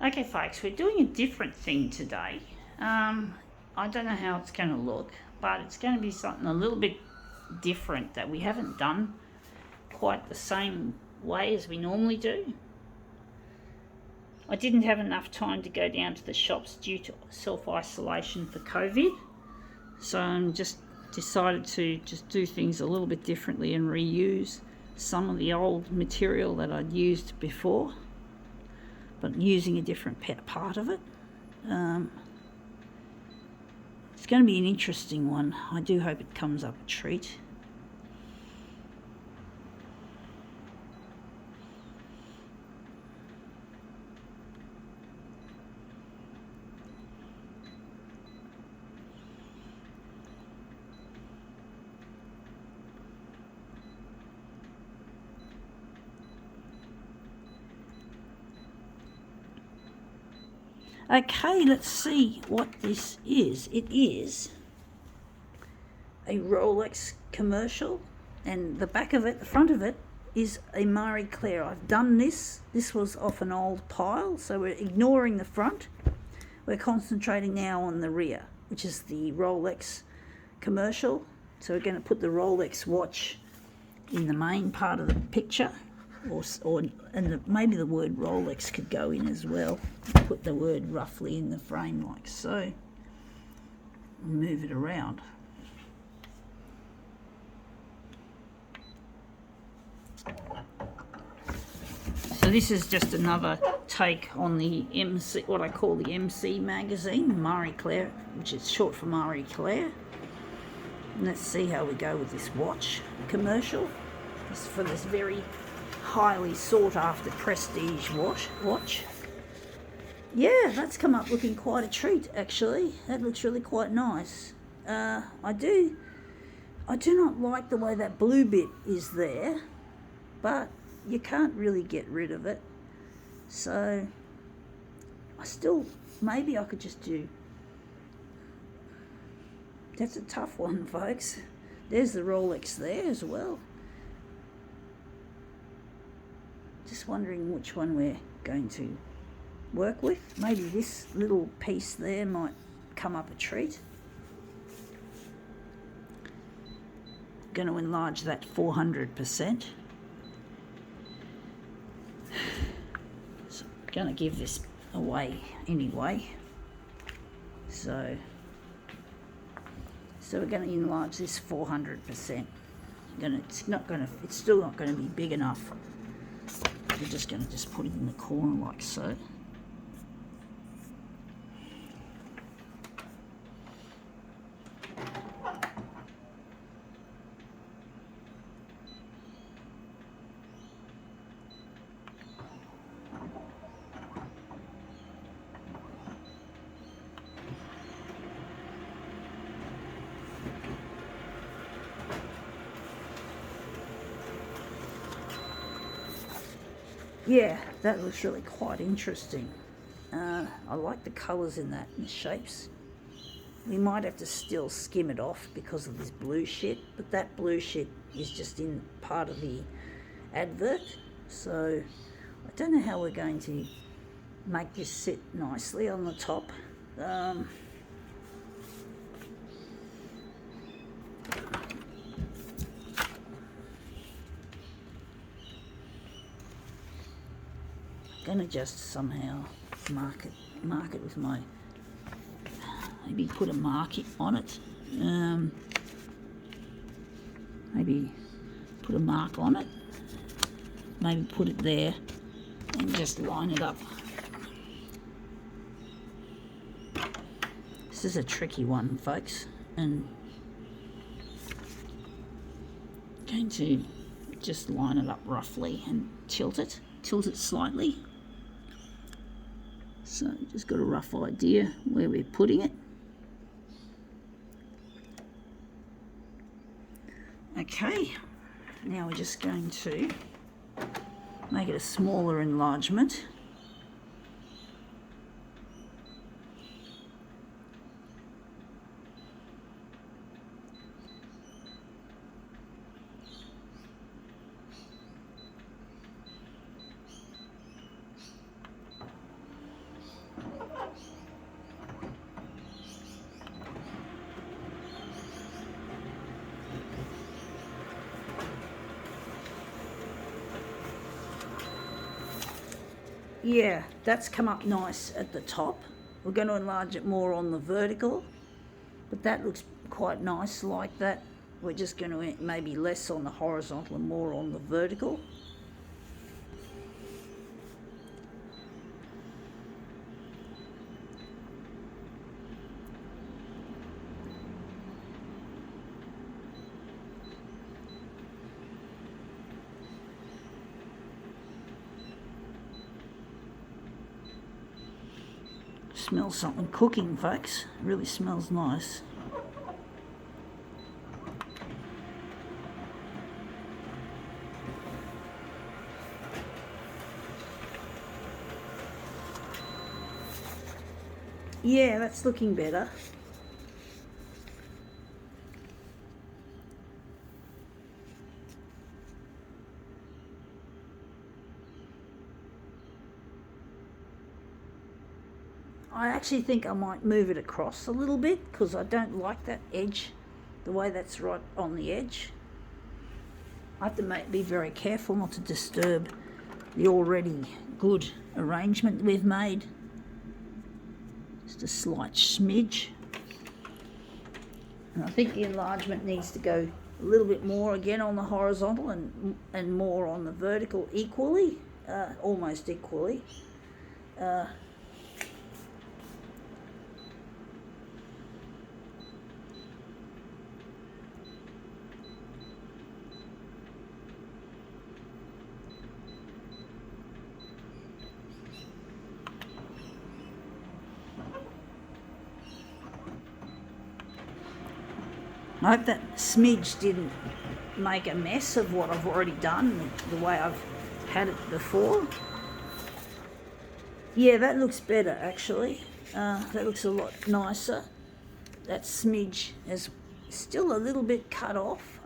Okay folks, we're doing a different thing today. I don't know how it's going to look, but it's going to be something a little bit different that we haven't done quite the same way as we normally do. I didn't have enough time to go down to the shops due to self-isolation for COVID, so I'm just decided to just do things a little bit differently and reuse some of the old material that I'd used before, but using a different part of it. It's going to be an interesting one. I do hope it comes up a treat. Okay, let's see what this is. It is a Rolex commercial, and the back of it, the front of it, is a Marie Claire. I've done this. This was off an old pile, so we're ignoring the front. We're concentrating now on the rear, which is the Rolex commercial. So we're going to put the Rolex watch in the main part of the picture, maybe the word Rolex could go in as well. Put the word roughly in the frame like so. Move it around. So this is just another take on the MC, what I call the MC magazine, Marie Claire, which is short for Marie Claire. And let's see how we go with this watch commercial. It's for this very highly sought after prestige watch. Yeah, that's come up looking quite a treat actually. That looks really quite nice. I do not like the way that blue bit is there, but you can't really get rid of it. So maybe I could just do. That's a tough one, folks. There's the Rolex there as well. Just wondering which one we're going to work with. Maybe this little piece there might come up a treat. Going to enlarge that 400%. So I'm going to give this away anyway. So we're going to enlarge this 400%. It's still not going to be big enough. We're just going to put it in the corner like so. Yeah, that looks really quite interesting. I like the colours in that and the shapes. We might have to still skim it off because of this blue shit, but that blue shit is just in part of the advert. So I don't know how we're going to make this sit nicely on the top. Gonna just somehow mark it with my, maybe put a mark on it. Maybe put a mark on it. Maybe put it there and just line it up. This is a tricky one, folks, and I'm going to just line it up roughly and tilt it slightly. So just got a rough idea where we're putting it. Okay, now we're just going to make it a smaller enlargement. Yeah, that's come up nice at the top. We're going to enlarge it more on the vertical, but that looks quite nice like that. We're just going to maybe less on the horizontal and more on the vertical. Smells something cooking, folks. It really smells nice. Yeah, that's looking better. I actually think I might move it across a little bit because I don't like that edge, the way that's right on the edge. I have to be very careful not to disturb the already good arrangement we've made. Just a slight smidge. And I think the enlargement needs to go a little bit more again on the horizontal and more on the vertical equally, almost equally. I hope that smidge didn't make a mess of what I've already done, the way I've had it before. Yeah, that looks better actually. That looks a lot nicer. That smidge is still a little bit cut off.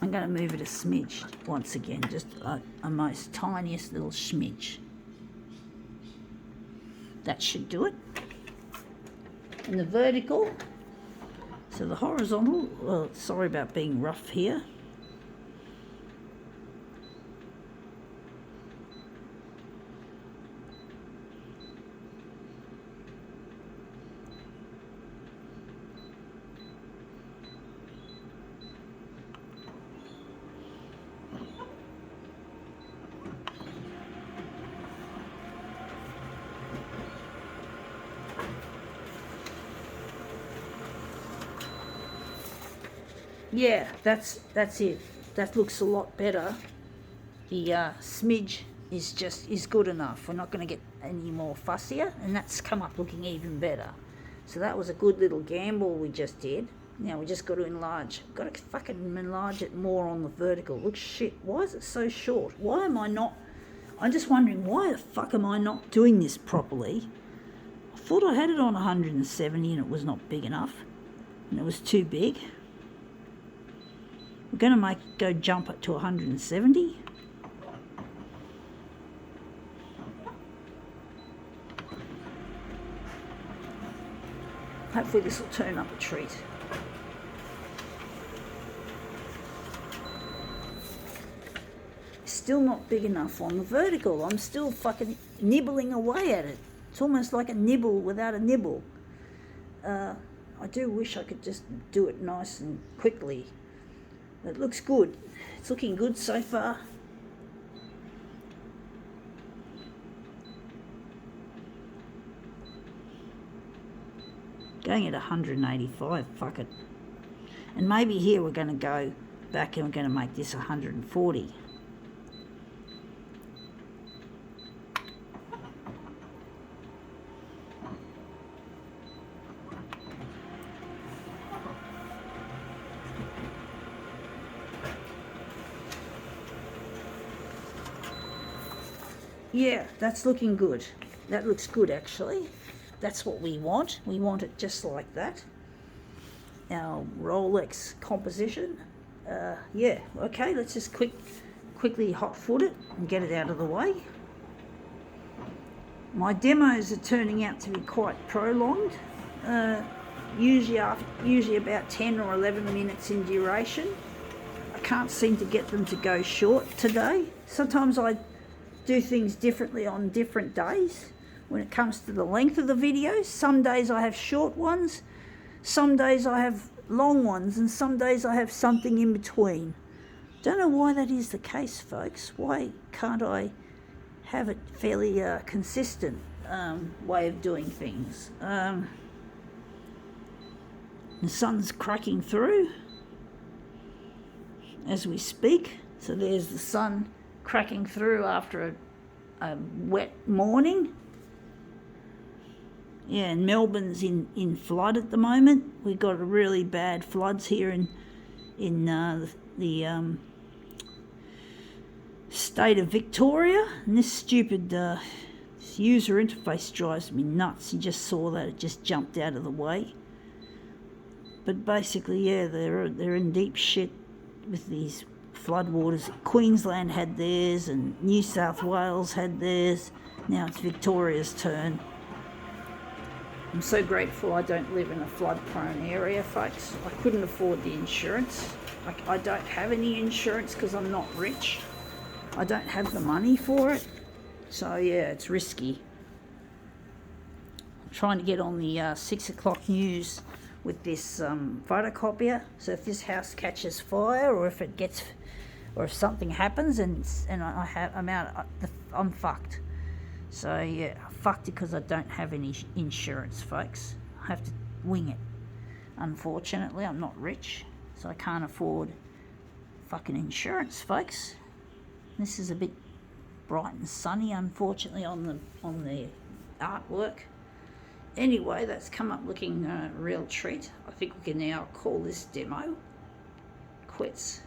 I'm going to move it a smidge once again, just a most tiniest little smidge. That should do it. And the vertical, so the horizontal, well, sorry about being rough here. Yeah, that's it. That looks a lot better. The smidge is good enough. We're not going to get any more fussier, and that's come up looking even better. So that was a good little gamble we just did. Now we just got to enlarge. Got to fucking enlarge it more on the vertical. Look, shit, why is it so short? Why am I not... I'm just wondering, why the fuck am I not doing this properly? I thought I had it on 170 and it was not big enough. And it was too big. We're going to go jump it to 170. Hopefully this will turn up a treat. Still not big enough on the vertical. I'm still fucking nibbling away at it. It's almost like a nibble without a nibble. I do wish I could just do it nice and quickly. It looks good. It's looking good so far. Going at 185, fuck it. And maybe here we're going to go back and we're going to make this 140. Yeah, that's looking good. That looks good actually. That's what we want. We want it just like that. Our Rolex composition. Yeah, okay, let's just quickly hot-foot it and get it out of the way. My demos are turning out to be quite prolonged, usually about 10 or 11 minutes in duration. I can't seem to get them to go short today. Sometimes I do things differently on different days when it comes to the length of the videos. Some days I have short ones, some days I have long ones, and some days I have something in between. Don't know why that is the case, folks. Why can't I have a fairly consistent way of doing things? The sun's cracking through as we speak. So there's the sun cracking through after a wet morning. Yeah, and Melbourne's in flood at the moment. We've got a really bad floods here in the state of Victoria. And this stupid this user interface drives me nuts. You just saw that, it just jumped out of the way. But basically, yeah, they're in deep shit with these floodwaters. Queensland had theirs and New South Wales had theirs. Now it's Victoria's turn. I'm so grateful I don't live in a flood-prone area, folks. I couldn't afford the insurance. I don't have any insurance because I'm not rich. I don't have the money for it. So yeah, it's risky. I'm trying to get on the 6 o'clock news with this photocopier. So if this house catches fire, or if something happens and I'm fucked. So yeah, I fucked it because I don't have any insurance, folks. I have to wing it. Unfortunately, I'm not rich, so I can't afford fucking insurance, folks. This is a bit bright and sunny, unfortunately, on the artwork. Anyway, that's come up looking a real treat. I think we can now call this demo quits.